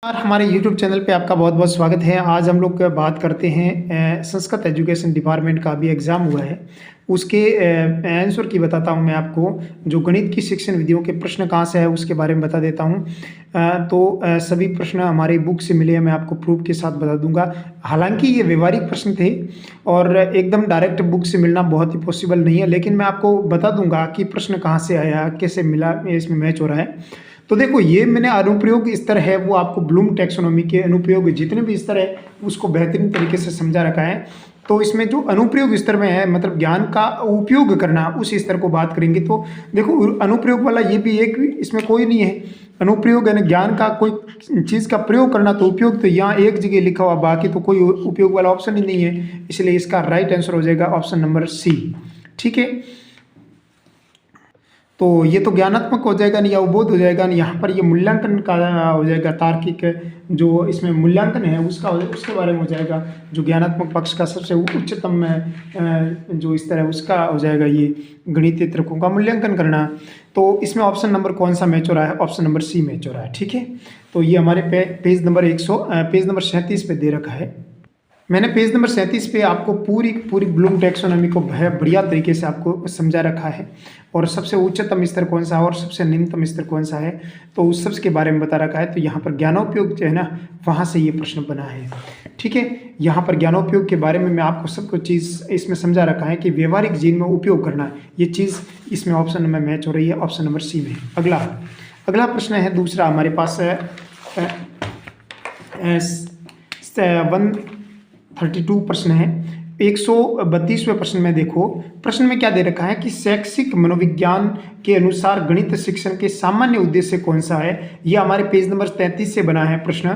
और हमारे YouTube channel पे आपका बहुत बहुत स्वागत है। आज हम लोग बात करते हैं संस्कृत एजुकेशन डिपार्टमेंट का अभी एग्ज़ाम हुआ है, उसके आंसर की बताता हूँ मैं आपको। जो गणित की शिक्षण विधियों के प्रश्न कहाँ से है उसके बारे में बता देता हूँ। सभी प्रश्न हमारी बुक से मिले हैं, मैं आपको प्रूफ के साथ बता दूंगा। हालांकि ये व्यवहारिक प्रश्न थे और एकदम डायरेक्ट बुक से मिलना बहुत ही पॉसिबल नहीं है, लेकिन मैं आपको बता दूंगा कि प्रश्न कहाँ से आया, कैसे मिला, इसमें मैच हो रहा है। तो देखो, ये मैंने अनुप्रयोग स्तर है वो आपको ब्लूम टैक्सोनॉमी के अनुप्रयोग जितने भी स्तर है उसको बेहतरीन तरीके से समझा रखा है। तो इसमें जो अनुप्रयोग स्तर में है, मतलब ज्ञान का उपयोग करना, उस स्तर को बात करेंगे। तो देखो, अनुप्रयोग वाला ये भी एक, इसमें कोई नहीं है। अनुप्रयोग यानी ज्ञान का कोई चीज़ का प्रयोग करना, तो उपयोग तो यहाँ एक जगह लिखा हुआ, बाकी तो कोई उपयोग वाला ऑप्शन ही नहीं है। इसलिए इसका राइट आंसर हो जाएगा ऑप्शन नंबर सी। ठीक है, तो ये तो ज्ञानात्मक हो जाएगा नहीं, या अवबोध हो जाएगा नहीं। यहाँ पर ये मूल्यांकन का हो जाएगा, तार्किक जो इसमें मूल्यांकन है उसका, उसके बारे में हो जाएगा। जो ज्ञानात्मक पक्ष का सबसे उच्चतम जो स्तर है उसका हो जाएगा ये गणितीय तर्कों का मूल्यांकन करना। तो इसमें ऑप्शन नंबर कौन सा मैच हो रहा है? ऑप्शन नंबर सी मैच हो रहा है। ठीक है, तो ये हमारे पेज नंबर 37 पे दे रखा है। मैंने पेज नंबर 37 पे आपको पूरी ब्लूम टैक्सोनॉमी को बढ़िया तरीके से आपको समझा रखा है, और सबसे उच्चतम स्तर कौन सा है और सबसे निम्नतम स्तर कौन सा है, तो उस सब के बारे में बता रखा है। तो यहाँ पर ज्ञानोपयोग जो है ना, वहाँ से ये प्रश्न बना है। ठीक है, यहाँ पर ज्ञानोपयोग के बारे में मैं आपको सब कुछ चीज़ इसमें समझा रखा है कि व्यवहारिक जीवन में उपयोग करना, ये चीज़ इसमें ऑप्शन में मैच हो रही है, ऑप्शन नंबर सी में। अगला प्रश्न है दूसरा हमारे पास 132 प्रश्न है। 132वें प्रश्न में देखो, प्रश्न में क्या दे रखा है कि शैक्षिक मनोविज्ञान के अनुसार गणित शिक्षण के सामान्य उद्देश्य कौन सा है। यह हमारे पेज नंबर 33 से बना है प्रश्न।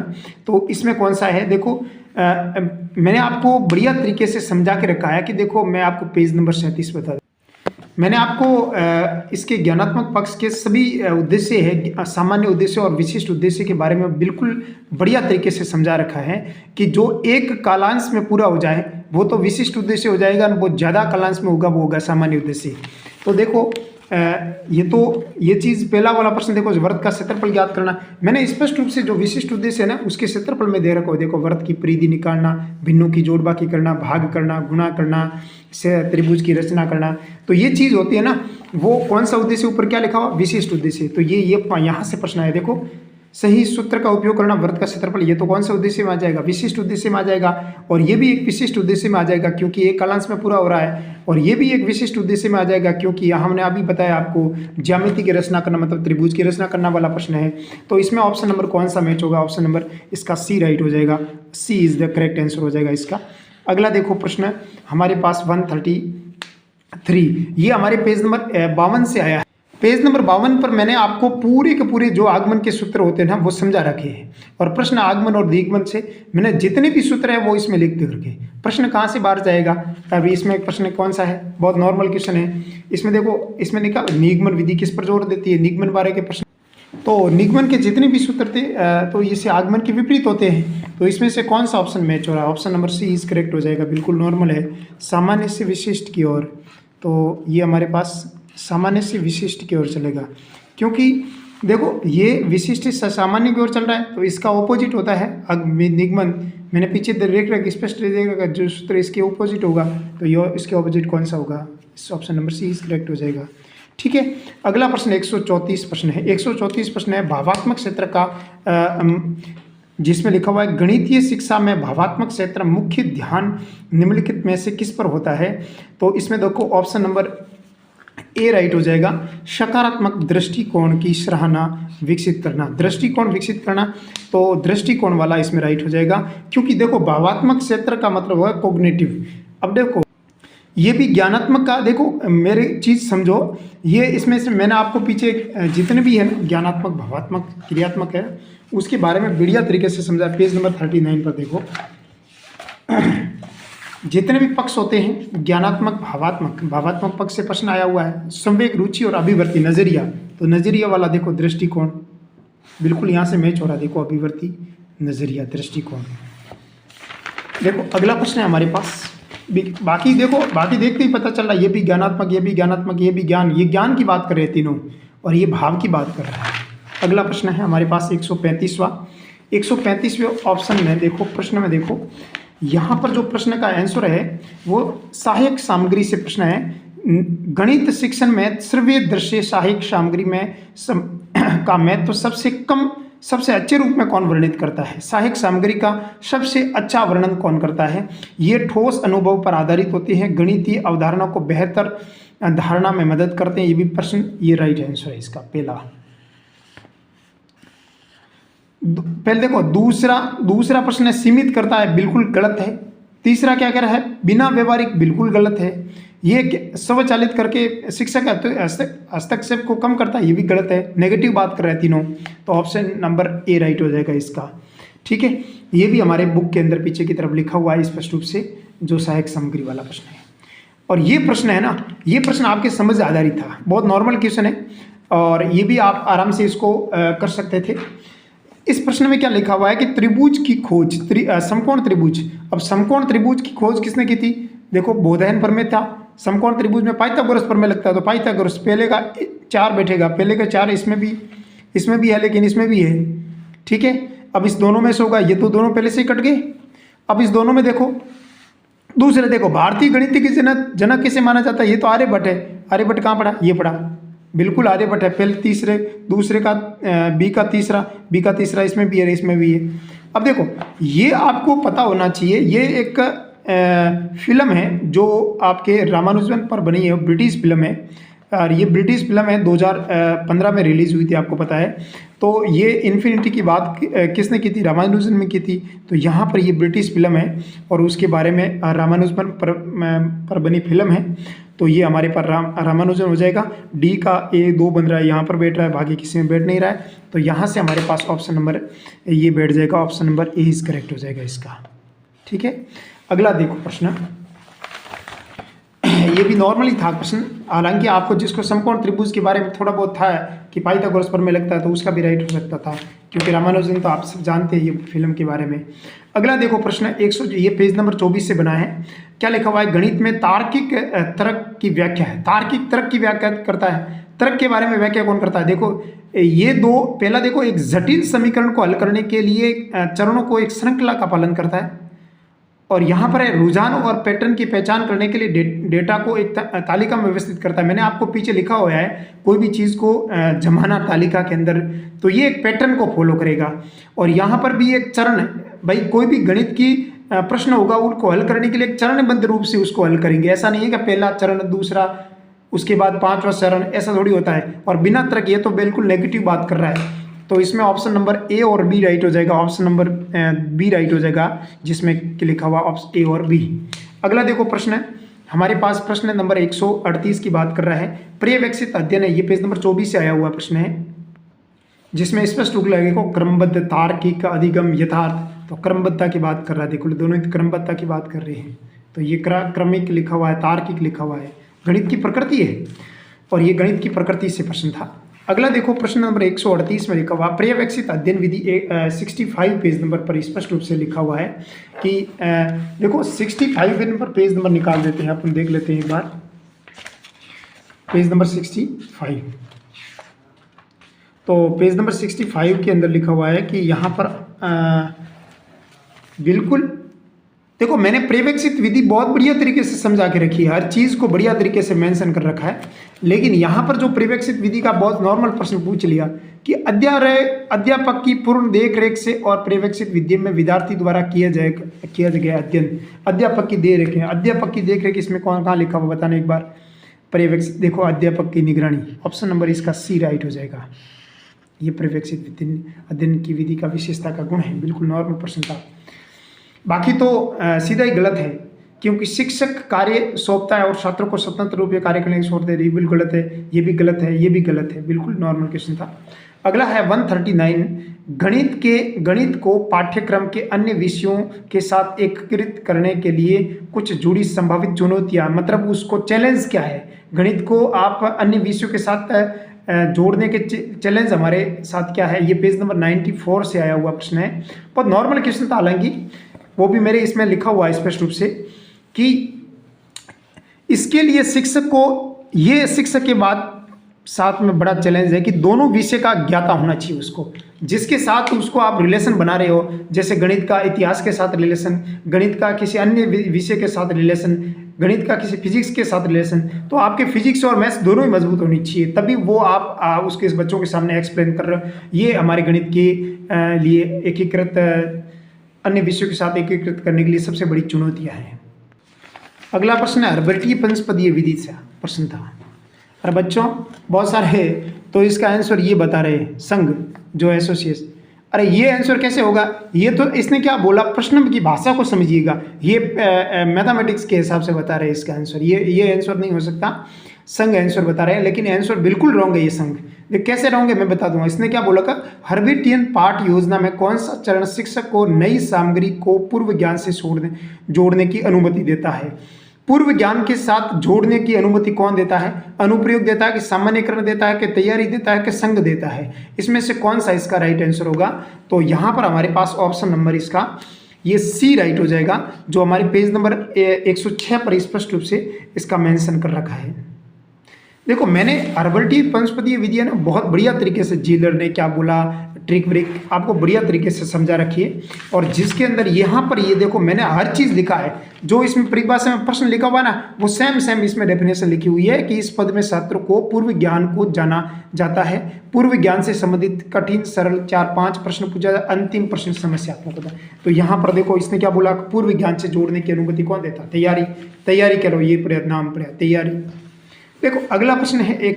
तो इसमें कौन सा है? देखो, मैंने आपको बढ़िया तरीके से समझा के रखा है कि देखो, मैं आपको पेज नंबर 37 बता दूँ। मैंने आपको इसके ज्ञानात्मक पक्ष के सभी उद्देश्य है, सामान्य उद्देश्य और विशिष्ट उद्देश्य के बारे में बिल्कुल बढ़िया तरीके से समझा रखा है कि जो एक कालांश में पूरा हो जाए वो तो विशिष्ट उद्देश्य हो जाएगा, वो ज़्यादा कालांश में होगा वो होगा सामान्य उद्देश्य। तो देखो, ये चीज़ पहला वाला प्रश्न देखो, वृत्त का क्षेत्रफल ज्ञात करना। मैंने स्पष्ट रूप से जो विशिष्ट उद्देश्य है ना उसके क्षेत्रफल में दे रखा हो। देखो, वृत्त की परिधि निकालना, भिन्नों की जोड़बाकी करना, भाग करना, गुणा करना, से त्रिभुज की रचना करना, तो ये चीज़ होती है ना, वो कौन सा उद्देश्य ऊपर क्या लिखा हुआ? विशिष्ट उद्देश्य। तो ये यहाँ से प्रश्न है। देखो, सही सूत्र का उपयोग करना, वृत्त का क्षेत्रफल, ये तो कौन सा उद्देश्य में आ जाएगा? विशिष्ट उद्देश्य में आ जाएगा। और ये भी एक विशिष्ट उद्देश्य में आ जाएगा क्योंकि एक कालांश में पूरा हो रहा है। और ये भी एक विशिष्ट उद्देश्य में आ जाएगा क्योंकि हमने अभी बताया आपको ज्यामिति की रचना करना, मतलब त्रिभुज की रचना करना वाला प्रश्न है। तो इसमें ऑप्शन नंबर कौन सा मैच होगा? ऑप्शन नंबर इसका सी राइट हो जाएगा। सी इज द करेक्ट आंसर हो जाएगा इसका। अगला देखो प्रश्न हमारे पास 133, ये हमारे पेज नंबर 52 से आया है। पेज नंबर 52 पर मैंने आपको पूरे के पूरे जो आगमन के सूत्र होते हैं ना वो समझा रखे हैं, और प्रश्न आगमन और दिगमन से मैंने जितने भी सूत्र हैं वो इसमें लिख दे रखे। प्रश्न कहाँ से बाहर जाएगा? अभी इसमें प्रश्न कौन सा है? बहुत नॉर्मल क्वेश्चन है। इसमें देखो, इसमें लिखा निगमन विधि किस पर जोर देती है? निगमन बारे के प्रश्न। तो निगमन के जितने भी सूत्र थे तो इससे आगमन के विपरीत होते हैं। तो इसमें से कौन सा ऑप्शन मैच हो रहा है? Option number C is correct हो जाएगा, बिल्कुल नॉर्मल है, सामान्य से विशिष्ट की ओर। तो ये हमारे पास सामान्य से विशिष्ट की ओर चलेगा, क्योंकि देखो ये विशिष्ट से सामान्य की ओर चल रहा है, तो इसका ऑपोजिट होता है निगमन। मैंने पीछे देख रखा स्पष्ट देगा जो सूत्र इसके ऑपोजिट होगा, तो ये इसके ऑपोजिट कौन सा होगा? इस option number C is correct हो जाएगा। ठीक है, अगला प्रश्न 134 प्रश्न है। 134 प्रश्न है भावात्मक क्षेत्र का, जिसमें लिखा हुआ है गणितीय शिक्षा में भावात्मक क्षेत्र मुख्य ध्यान निम्नलिखित में से किस पर होता है? तो इसमें देखो, ऑप्शन नंबर ए राइट हो जाएगा, सकारात्मक दृष्टिकोण की सराहना विकसित करना। दृष्टिकोण विकसित करना, तो दृष्टिकोण वाला इसमें राइट हो जाएगा, क्योंकि देखो भावात्मक क्षेत्र का मतलब है कोग्निटिव। अब देखो, ये भी ज्ञानात्मक का, देखो मेरी चीज़ समझो, ये इसमें से मैंने आपको पीछे जितने भी है ना ज्ञानात्मक, भावात्मक, क्रियात्मक है, उसके बारे में बढ़िया तरीके से समझा। पेज नंबर 39 पर देखो, जितने भी पक्ष होते हैं ज्ञानात्मक, भावात्मक पक्ष से प्रश्न आया हुआ है। संवेग, रुचि और अभिवृत्ति, नजरिया, तो नजरिया वाला देखो दृष्टिकोण बिल्कुल यहाँ से मैच हो रहा है। देखो, अभिवृत्ति, नजरिया, दृष्टिकोण। देखो अगला प्रश्न है हमारे पास, बाकी देखो, बाकी देखते ही पता चल रहा है ये भी ज्ञानात्मक, ये भी ज्ञानात्मक, ये भी ज्ञान, ये ज्ञान की बात कर रहे हैं तीनों, और ये भाव की बात कर रहा है। अगला प्रश्न है हमारे पास 135वां। 135वें ऑप्शन में देखो, प्रश्न में देखो, यहाँ पर जो प्रश्न का आंसर है वो सहायक सामग्री से प्रश्न है। गणित शिक्षण में श्रव्य दृश्य सहायक सामग्री में का महत्व सबसे अच्छे रूप में कौन वर्णित करता है? सहायक सामग्री का सबसे अच्छा वर्णन कौन करता है? ये ठोस अनुभव पर आधारित होते हैं, गणितीय अवधारणा को बेहतर धारणा में मदद करते हैं। ये भी प्रश्न, ये राइट आंसर है इसका पहला। पहले देखो, दूसरा प्रश्न है सीमित करता है, बिल्कुल गलत है। तीसरा क्या कह रहा है? बिना व्यवहारिक, बिल्कुल गलत है। ये स्वचालित करके शिक्षक हस्तक्षेप को कम करता है, ये भी गलत है। नेगेटिव बात कर रहे हैं तीनों, तो ऑप्शन नंबर ए राइट हो जाएगा इसका। ठीक है, ये भी हमारे बुक के अंदर पीछे की तरफ लिखा हुआ है स्पष्ट रूप से, जो सहायक सामग्री वाला प्रश्न है। और ये प्रश्न है ना, ये प्रश्न आपके समझ आधारित था, बहुत नॉर्मल क्वेश्चन है और ये भी आप आराम से इसको कर सकते थे। इस प्रश्न में क्या लिखा हुआ है कि त्रिभुज की खोज, समकोण त्रिभुज। अब समकोण त्रिभुज की खोज किसने की थी? देखो, बोधायन प्रमेय था। समकोण त्रिभुज में पाइथागोरस प्रमेय लगता है, तो पाइथागोरस पहले का 4 बैठेगा, पहले का 4 इसमें भी है, लेकिन इसमें भी है। ठीक है, अब इस दोनों में से होगा, ये तो दोनों पहले से ही कट गए। अब इस दोनों में देखो, दूसरे देखो, भारतीय गणित के जनक किसे माना जाता है? ये तो आर्यभट्ट है। आर्यभट्ट कहाँ पढ़ा? ये पढ़ा, बिल्कुल आर्यभट्ट है। पहले दूसरे का बी का तीसरा इसमें भी है, इसमें भी है। अब देखो, ये आपको पता होना चाहिए, ये एक फिल्म है जो आपके रामानुजन पर बनी है, ब्रिटिश फिल्म है। और ये ब्रिटिश फिल्म है, 2015 में रिलीज हुई थी, आपको पता है। तो ये इन्फिनिटी की बात किसने की थी? रामानुजन में की थी। तो यहाँ पर ये ब्रिटिश फिल्म है और उसके बारे में रामानुजन पर बनी फिल्म है। तो ये हमारे पर रामानुजन हो जाएगा। डी का A2 बन रहा है, यहाँ पर बैठ रहा है, बाकी किसी में बैठ नहीं रहा है। तो यहाँ से हमारे पास ऑप्शन नंबर ये बैठ जाएगा, option number A is correct हो जाएगा इसका। ठीक है, अगला देखो प्रश्न, ये भी नॉर्मली था प्रश्न, हालांकि आपको जिसको समकोण त्रिभुज के बारे में थोड़ा बहुत था कि पाइथागोरस प्रमेय लगता है, तो उसका भी राइट हो सकता था, क्योंकि रामानुजन तो आप सब जानते हैं ये फिल्म के बारे में। अगला देखो प्रश्न 100, ये पेज नंबर 24 से बना है। क्या लिखा हुआ है? गणित में तार्किक तर्क की व्याख्या है। तार्किक तर्क की व्याख्या करता है, तर्क के बारे में व्याख्या कौन करता है? देखो, ये दो, पहला देखो, एक जटिल समीकरण को हल करने के लिए चरणों को एक श्रृंखला का पालन करता है। और यहाँ पर है रुझान और पैटर्न की पहचान करने के लिए डेटा को एक तालिका में व्यवस्थित करता है। मैंने आपको पीछे लिखा हुआ है, कोई भी चीज़ को जमाना तालिका के अंदर, तो ये एक पैटर्न को फॉलो करेगा। और यहाँ पर भी एक चरण है भाई, कोई भी गणित की प्रश्न होगा उनको हल करने के लिए एक चरणबद्ध रूप से उसको हल करेंगे। ऐसा नहीं है कि पहला चरण, दूसरा, उसके बाद 5वां चरण, ऐसा थोड़ी होता है। और बिना तर्क, ये तो बिल्कुल नेगेटिव बात कर रहा है। तो इसमें ऑप्शन नंबर ए और बी राइट हो जाएगा, ऑप्शन नंबर बी राइट हो जाएगा, जिसमें लिखा हुआ ऑप्शन ए और बी। अगला देखो प्रश्न है हमारे पास, प्रश्न नंबर 138 की बात कर रहा है। पर्यवेक्षित अध्ययन है, ये पेज नंबर 24 से आया हुआ प्रश्न है, जिसमें स्पष्ट रूप लगेगा क्रमबद्ध, तार्किक, अधिगम, यथार्थ। तो क्रमबद्धता की बात कर रहा है, देखो दोनों क्रमबद्धता की बात कर रहे हैं। तो ये क्रमिक लिखा हुआ है, तार्किक लिखा हुआ है, गणित की प्रकृति है, और ये गणित की प्रकृति से प्रश्न था। अगला देखो प्रश्न नंबर 138 में लिखा हुआ, पर्यवेक्षित अध्ययन विधि 65 पेज नंबर पर स्पष्ट रूप से लिखा हुआ है कि देखो 65 नंबर पेज नंबर निकाल देते हैं, अपन देख लेते हैं एक बार, पेज नंबर 65। तो पेज नंबर 65 के अंदर लिखा हुआ है कि यहाँ पर बिल्कुल देखो, मैंने पर्यवेक्षित विधि बहुत बढ़िया तरीके से समझा के रखी है, हर चीज़ को बढ़िया तरीके से मेंशन कर रखा है। लेकिन यहाँ पर जो पर्यवेक्षित विधि का बहुत नॉर्मल प्रश्न पूछ लिया कि अध्यापक की पूर्ण देख रेख से और पर्यवेक्षित विधि में विद्यार्थी द्वारा किया गया अध्ययन, अध्यापक की देख रेख है। अध्यापक की देख रेख इसमें कहाँ लिखा हुआ बताना एक बार? पर्यवेक्षित, देखो अध्यापक की निगरानी, ऑप्शन नंबर इसका सी राइट हो जाएगा। ये पर्यवेक्षित अध्ययन की विधि का विशेषता का गुण है, बिल्कुल नॉर्मल प्रश्न था। बाकी तो सीधा ही गलत है, क्योंकि शिक्षक कार्य सौंपता है और छात्रों को स्वतंत्र रूप से कार्य करने की छोड़ते हैं, ये बिल्कुल गलत है, ये भी गलत है, ये भी गलत है, बिल्कुल नॉर्मल क्वेश्चन था। अगला है 139, गणित को पाठ्यक्रम के अन्य विषयों के साथ एकीकृत करने के लिए कुछ जुड़ी संभावित चुनौतियां, मतलब उसको चैलेंज क्या है? गणित को आप अन्य विषयों के साथ जोड़ने के चैलेंज हमारे साथ क्या है? ये पेज नंबर 94 से आया हुआ प्रश्न है, बहुत नॉर्मल क्वेश्चन था, हालांकि वो भी मेरे इसमें लिखा हुआ है स्पष्ट रूप से कि इसके लिए शिक्षक को, ये शिक्षक के बाद साथ में बड़ा चैलेंज है कि दोनों विषय का ज्ञाता होना चाहिए उसको। जिसके साथ उसको आप रिलेशन बना रहे हो, जैसे गणित का इतिहास के साथ रिलेशन, गणित का किसी अन्य विषय के साथ रिलेशन, गणित का किसी फिजिक्स के साथ रिलेशन, तो आपके फिजिक्स और मैथ्स दोनों ही मजबूत होनी चाहिए, तभी वो आप उसके बच्चों के सामने एक्सप्लेन कर रहे हो। ये हमारे गणित के लिए एकीकृत अन्य विषयों के साथ एकीकृत करने के लिए सबसे बड़ी चुनौतियाँ हैं। अगला प्रश्न है हर्बर्टीय पंचपदीय विधि से प्रश्न था। और बच्चों बहुत सारे है, तो इसका आंसर ये बता रहे हैं संघ जो एसोसिएशन। अरे ये आंसर कैसे होगा, ये तो इसने क्या बोला, प्रश्न की भाषा को समझिएगा, ये मैथमेटिक्स के हिसाब से बता रहे हैं इसका आंसर, ये आंसर नहीं हो सकता, संघ आंसर बता रहे हैं, लेकिन आंसर बिल्कुल रॉन्ग है ये संघ। कैसे रॉन्ग है मैं बता दूंगा। इसने क्या बोला का, हर्बिटियन पाठ योजना में कौन सा चरण शिक्षक को नई सामग्री को पूर्व ज्ञान से जोड़ने की अनुमति देता है। पूर्व ज्ञान के साथ जोड़ने की अनुमति कौन देता है, अनुप्रयोग देता है कि सामान्यकरण देता है कि तैयारी देता है कि संघ देता है, इसमें से कौन सा इसका राइट आंसर होगा। तो यहाँ पर हमारे पास ऑप्शन नंबर इसका ये सी राइट हो जाएगा, जो हमारे पेज नंबर 106 पर स्पष्ट रूप से इसका मेंशन कर रखा है। देखो मैंने हर्बर्टीय पंचपदीय विधि ना बहुत बढ़िया तरीके से, जीलर ने क्या बोला, ट्रिक ब्रिक आपको बढ़िया तरीके से समझा रखी है, और जिसके अंदर यहाँ पर ये देखो मैंने हर चीज़ लिखा है, जो इसमें परिभाषा में प्रश्न लिखा हुआ ना वो सेम इसमें डेफिनेशन लिखी हुई है कि इस पद में छात्र को पूर्व ज्ञान को जाना जाता है, पूर्व ज्ञान से संबंधित कठिन सरल 4-5 प्रश्न पूछा जाए, अंतिम प्रश्न समस्यात्मक होता है। तो यहाँ पर देखो इसने क्या बोला, पूर्व ज्ञान से जोड़ने की अनुमति कौन देता, तैयारी करो, ये नाम पढ़ा तैयारी। देखो अगला प्रश्न है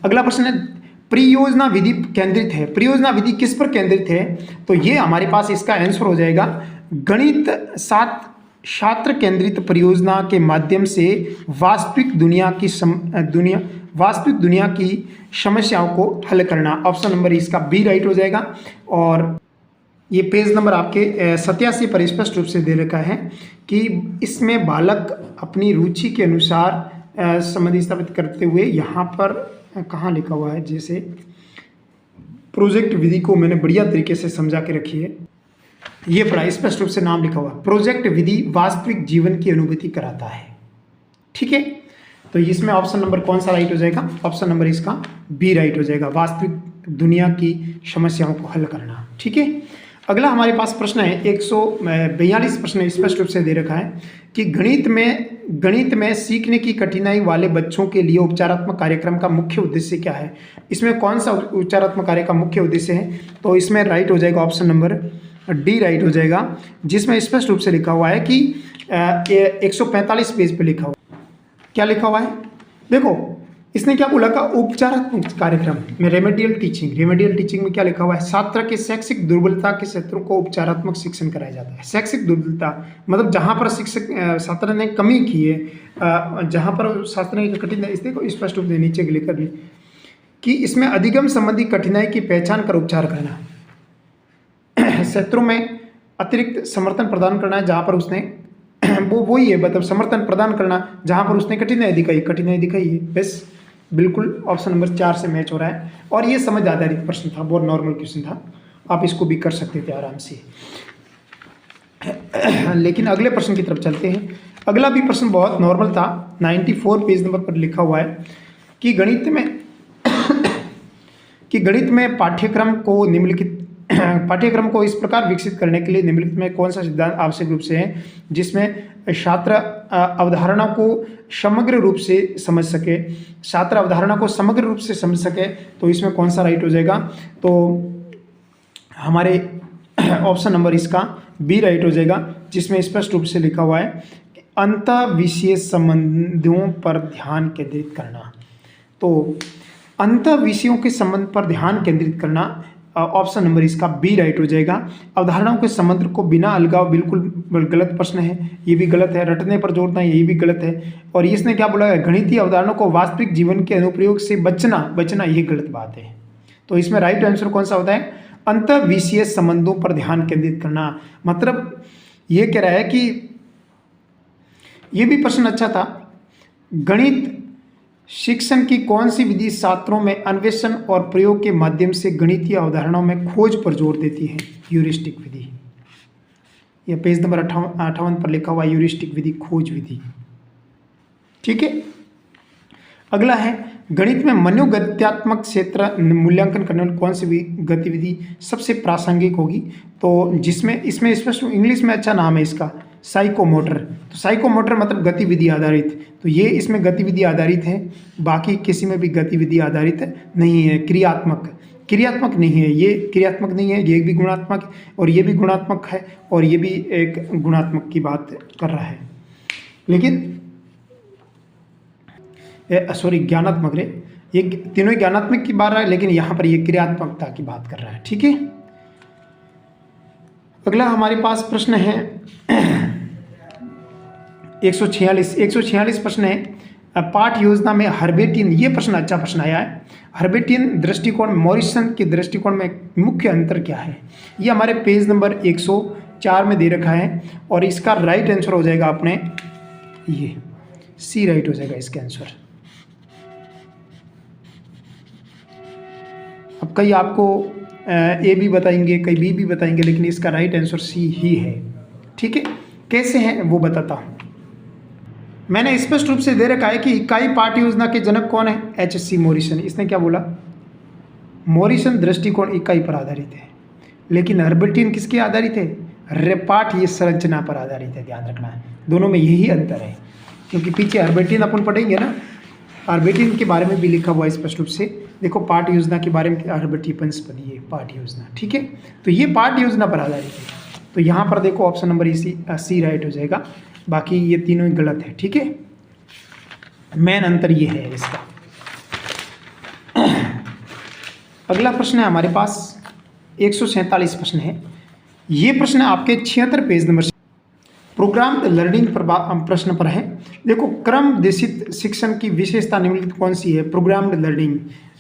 अगला प्रश्न है परियोजना विधि केंद्रित है, परियोजना विधि किस पर केंद्रित है, तो ये हमारे पास इसका आंसर हो जाएगा गणित छात्र केंद्रित परियोजना के माध्यम से वास्तविक दुनिया की समस्याओं को हल करना। ऑप्शन नंबर इसका बी राइट हो जाएगा। और ये पेज नंबर आपके 87 पर स्पष्ट रूप से दे रखा है कि इसमें बालक अपनी रुचि के अनुसार संबंध स्थापित करते हुए, यहाँ पर कहाँ लिखा हुआ है, जैसे प्रोजेक्ट विधि को मैंने बढ़िया तरीके से समझा के रखी है, ये पढ़ा स्पष्ट रूप से नाम लिखा हुआ, प्रोजेक्ट विधि वास्तविक जीवन की अनुभूति कराता है। ठीक है, तो इसमें ऑप्शन नंबर कौन सा राइट हो जाएगा, ऑप्शन नंबर इसका बी राइट हो जाएगा, वास्तविक दुनिया की समस्याओं को हल करना। ठीक है, अगला हमारे पास प्रश्न है 142 प्रश्न स्पष्ट रूप से दे रखा है कि गणित में सीखने की कठिनाई वाले बच्चों के लिए उपचारात्मक कार्यक्रम का मुख्य उद्देश्य क्या है। इसमें कौन सा उपचारात्मक कार्य का मुख्य उद्देश्य है, तो इसमें राइट हो जाएगा ऑप्शन नंबर डी राइट हो जाएगा, जिसमें स्पष्ट रूप से लिखा हुआ है कि 145 पेज पे लिखा हुआ, क्या लिखा हुआ है देखो, इसने क्या बोला का उपचारात्मक कार्यक्रम में रेमेडियल टीचिंग में क्या लिखा हुआ है, छात्र के शैक्षिक दुर्बलता के क्षेत्रों को उपचारात्मक शिक्षण कराया जाता है। शैक्षिक दुर्बलता मतलब जहाँ पर छात्र ने कमी की है, जहाँ पर छात्र ने कठिनाई, इसको स्पष्ट रूप से नीचे लिखकर ली कि इसमें अधिगम संबंधी कठिनाई की पहचान कर उपचार करना, क्षेत्रों में अतिरिक्त समर्थन प्रदान करना है जहाँ पर उसने वही है, मतलब समर्थन प्रदान करना जहाँ पर उसने कठिनाई दिखाई है। बस बिल्कुल ऑप्शन नंबर 4 से मैच हो रहा है, और ये समझ आधारित प्रश्न था, बहुत नॉर्मल क्वेश्चन था, आप इसको भी कर सकते थे आराम से। लेकिन अगले प्रश्न की तरफ चलते हैं। अगला भी प्रश्न बहुत नॉर्मल था, 94 पेज नंबर पर लिखा हुआ है कि गणित में पाठ्यक्रम को इस प्रकार विकसित करने के लिए निम्नलिखित में कौन सा सिद्धांत आवश्यक रूप से है, जिसमें छात्र अवधारणा को समग्र रूप से समझ सके, तो इसमें कौन सा राइट हो जाएगा, तो हमारे ऑप्शन नंबर इसका बी राइट हो जाएगा, जिसमें स्पष्ट रूप से लिखा हुआ है कि अंतर विषय संबंधों पर ध्यान केंद्रित करना। तो अंतर विषयों के संबंध पर ध्यान केंद्रित करना, ऑप्शन नंबर इसका बी राइट हो जाएगा। अवधारणाओं के संबंध को बिना अलगाव, बिल्कुल गलत प्रश्न है, ये भी गलत है। रटने पर जोड़ना यही भी गलत है। और इसने क्या बोला है, गणितीय अवधारणाओं को वास्तविक जीवन के अनुप्रयोग से बचना ये गलत बात है। तो इसमें राइट आंसर कौन सा होता है, अंतर विषय संबंधों पर ध्यान केंद्रित करना। मतलब ये कह रहा है कि ये भी प्रश्न अच्छा था, गणित शिक्षण की कौन सी विधि छात्रों में अन्वेषण और प्रयोग के माध्यम से गणितीय अवधारणाओं में खोज पर जोर देती है, ह्यूरिस्टिक विधि। यह पेज नंबर 58 पर लिखा हुआ ह्यूरिस्टिक विधि, खोज विधि। ठीक है, अगला है गणित में मनोगत्यात्मक क्षेत्र मूल्यांकन करने वाली कौन सी गतिविधि सबसे प्रासंगिक होगी। तो जिसमें इसमें स्पष्ट इंग्लिश में अच्छा नाम है इसका साइकोमोटर। तो साइकोमोटर मतलब गतिविधि आधारित, तो ये इसमें गतिविधि आधारित है, बाकी किसी में भी गतिविधि आधारित नहीं है। क्रियात्मक नहीं है, ये क्रियात्मक नहीं है, ये भी गुणात्मक और ये भी गुणात्मक है और ये भी एक गुणात्मक की बात कर रहा है, लेकिन सॉरी ज्ञानात्मक रे, ये तीनों ज्ञानात्मक की बात है, लेकिन यहाँ पर ये क्रियात्मकता की बात कर रहा है। ठीक है, अगला हमारे पास प्रश्न है 146 प्रश्न है। पाठ योजना में हर्बेटियन, ये प्रश्न अच्छा प्रश्न आया है। हर्बेटियन दृष्टिकोण में मॉरिसन के दृष्टिकोण में मुख्य अंतर क्या है, ये हमारे पेज नंबर 104 में दे रखा है और इसका राइट आंसर हो जाएगा अपने ये सी राइट हो जाएगा इसका आंसर। अब कई आपको ए भी बताएंगे, कई बी भी बताएंगे, लेकिन इसका राइट आंसर सी ही है। ठीक है, कैसे है वो बताता हूँ। मैंने स्पष्ट रूप से दे रखा है कि इकाई पाठ योजना के जनक कौन है, एच.सी. मॉरिसन। इसने क्या बोला, मॉरिसन दृष्टिकोण इकाई पर आधारित है, लेकिन हर्बेटियन किसके आधारित है, पाठ ये संरचना पर आधारित है। ध्यान रखना है, दोनों में यही अंतर है, क्योंकि पीछे हर्बेटियन अपन पढ़ेंगे ना, हर्बेटियन के बारे में भी लिखा हुआ है स्पष्ट रूप से। देखो पाठ योजना के बारे में हर्बेटियन पंचपदी है पाठ योजना। ठीक है, तो ये पाठ योजना पर आधारित है, तो यहाँ पर देखो ऑप्शन नंबर सी राइट हो जाएगा, बाकी ये तीनों ही गलत है। ठीक है, मेन अंतर ये है इसका। अगला प्रश्न है हमारे पास 147 प्रश्न है। ये प्रश्न आपके 76 पेज नंबर प्रोग्राम लर्निंग प्रश्न पर है। देखो क्रम देशित शिक्षण की विशेषता निम्नलिखित कौन सी है। प्रोग्राम लर्निंग,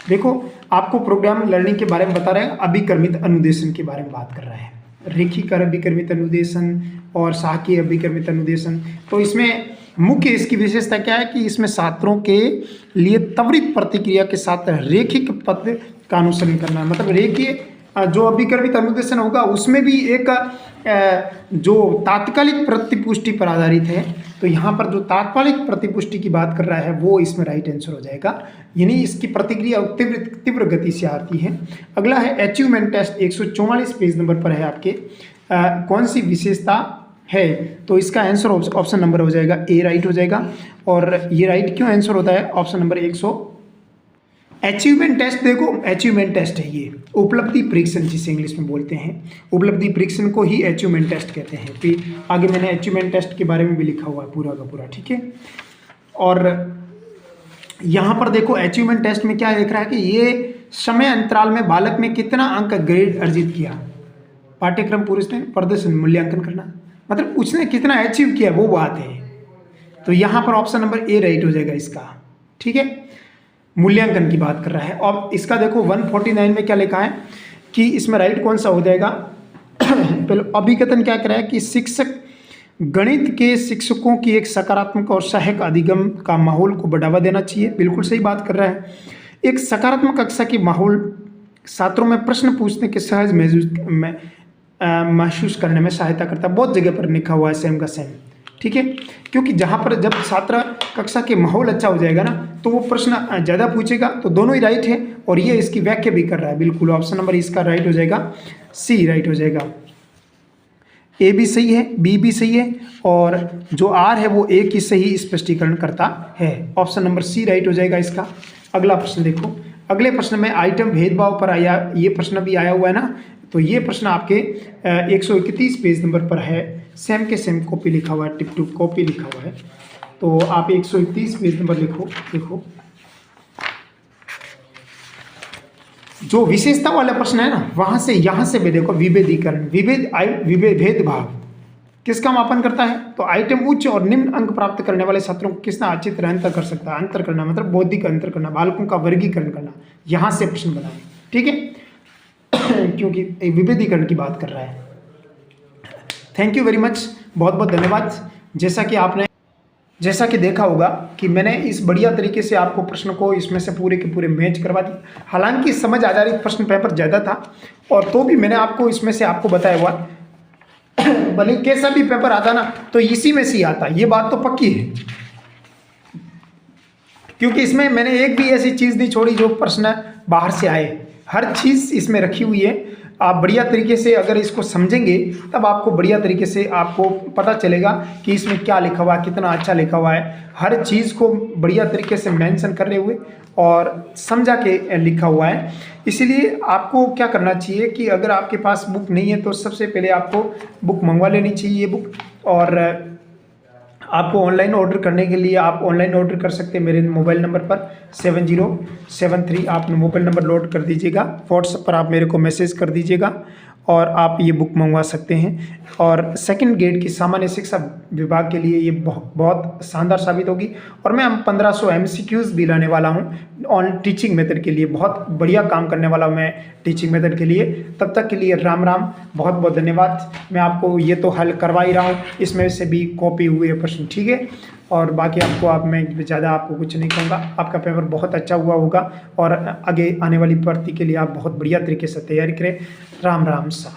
देखो आपको प्रोग्राम लर्निंग के बारे में बता रहे हैं, अभिक्रमित अनुदेशन के बारे में बात कर रहा है, रेखीय अभिक्रमित अनुदेशन और साहकीय अभिक्रमित अनुदेशन। तो इसमें मुख्य इसकी विशेषता क्या है कि इसमें छात्रों के लिए त्वरित प्रतिक्रिया के साथ रेखिक पद का अनुसरण करना, मतलब रेखीय जो अभिक्रमित अनुदेशन होगा उसमें भी एक जो तात्कालिक प्रतिपुष्टि पर आधारित है। तो यहाँ पर जो तात्कालिक प्रतिपुष्टि की बात कर रहा है वो इसमें राइट आंसर हो जाएगा, यानी इसकी प्रतिक्रिया तीव्र गति से आती है। अगला है अचीवमेंट टेस्ट, 144 पेज नंबर पर है आपके। कौन सी विशेषता है, तो इसका आंसर ऑप्शन नंबर हो जाएगा ए राइट हो जाएगा। और ये राइट क्यों आंसर होता है, ऑप्शन नंबर 100। अचीवमेंट टेस्ट, देखो अचीवमेंट टेस्ट है ये उपलब्धि परीक्षण जिसे इंग्लिश में बोलते हैं, उपलब्धि परीक्षण को ही अचीवमेंट टेस्ट कहते हैं। फिर आगे मैंने अचीवमेंट टेस्ट के बारे में भी लिखा हुआ है पूरा का पूरा। ठीक है, और यहाँ पर देखो अचीवमेंट टेस्ट में क्या लिख रहा है कि ये समय अंतराल में बालक ने कितना अंक ग्रेड अर्जित किया, पाठ्यक्रम पूरे प्रदर्शन मूल्यांकन करना, मतलब उसने कितना अचीव किया वो बात है। तो यहाँ पर ऑप्शन नंबर ए राइट हो जाएगा इसका। ठीक है, मूल्यांकन की बात कर रहा है। और इसका देखो 149 में क्या लिखा है कि इसमें राइट कौन सा हो जाएगा। पहले अभिकथन क्या कर रहा है कि शिक्षक गणित के शिक्षकों की एक सकारात्मक और सहायक अधिगम का माहौल को बढ़ावा देना चाहिए, बिल्कुल सही बात कर रहा है। एक सकारात्मक कक्षा की माहौल छात्रों में प्रश्न पूछने के सहज महसूस करने में सहायता करता है। बहुत जगह पर लिखा हुआ है सेम का सेम। ठीक है, क्योंकि जहाँ पर जब छात्र कक्षा के माहौल अच्छा हो जाएगा ना तो वो प्रश्न ज़्यादा पूछेगा, तो दोनों ही राइट है और ये इसकी व्याख्या भी कर रहा है। बिल्कुल ऑप्शन नंबर इसका राइट हो जाएगा, सी राइट हो जाएगा। ए भी सही है, बी भी सही है और जो आर है वो ए की सही स्पष्टीकरण करता है। ऑप्शन नंबर सी राइट हो जाएगा इसका। अगला प्रश्न देखो, अगले प्रश्न में आइटम भेदभाव पर आया, ये प्रश्न भी आया हुआ है ना, तो ये प्रश्न आपके 131 पेज नंबर पर है। सेम के सेम कॉपी लिखा हुआ है, टिप टू कॉपी लिखा हुआ है। तो आप 131 पेज नंबर लिखो। देखो जो विशेषता वाला प्रश्न है ना, वहां से यहां से भी देखो विभेदीकरण, भेदभाव किसका मापन करता है, तो आइटम उच्च और निम्न अंक प्राप्त करने वाले छात्रों को किसना अच्छी तरह अंतर कर सकता है। अंतर करना मतलब बौद्धिक अंतर करना, बालकों का वर्गीकरण करना, यहां से प्रश्न बनाए। ठीक है, क्योंकि विभेदीकरण की बात कर रहा है। थैंक यू वेरी मच, बहुत बहुत धन्यवाद। जैसा कि देखा होगा कि मैंने इस बढ़िया तरीके से आपको प्रश्न को इसमें से पूरे के पूरे मैच करवा दिए। हालांकि समझ आधारित प्रश्न पेपर ज़्यादा था और तो भी मैंने आपको इसमें से आपको बताया हुआ, भले कैसा भी पेपर आता ना तो इसी में से ही आता, ये बात तो पक्की है। क्योंकि इसमें मैंने एक भी ऐसी चीज़ नहीं छोड़ी जो प्रश्न बाहर से आए, हर चीज़ इसमें रखी हुई है। आप बढ़िया तरीके से अगर इसको समझेंगे तब आपको बढ़िया तरीके से आपको पता चलेगा कि इसमें क्या लिखा हुआ है, कितना अच्छा लिखा हुआ है। हर चीज़ को बढ़िया तरीके से मेंशन करे हुए और समझा के लिखा हुआ है। इसीलिए आपको क्या करना चाहिए कि अगर आपके पास बुक नहीं है तो सबसे पहले आपको बुक मंगवा लेनी चाहिए ये बुक। और आपको ऑनलाइन ऑर्डर करने के लिए आप ऑनलाइन ऑर्डर कर सकते हैं मेरे मोबाइल नंबर पर 7073। आप मोबाइल नंबर लोड कर दीजिएगा, व्हाट्सएप पर आप मेरे को मैसेज कर दीजिएगा और आप ये बुक मंगवा सकते हैं। और सेकंड ग्रेड की सामान्य शिक्षा विभाग के लिए ये बहुत शानदार साबित होगी। और मैं 1500 MCQs भी लाने वाला हूँ ऑन टीचिंग मेथड के लिए, बहुत बढ़िया काम करने वाला हूँ मैं टीचिंग मेथड के लिए। तब तक के लिए राम राम, बहुत बहुत धन्यवाद। मैं आपको ये तो हल करवा ही रहा हूँ, इसमें से भी कॉपी हुए प्रश्न, ठीक है। और बाकी आपको मैं ज़्यादा आपको कुछ नहीं कहूँगा। आपका पेपर बहुत अच्छा हुआ होगा और आगे आने वाली भर्ती के लिए आप बहुत बढ़िया तरीके से तैयारी करें। राम राम सा।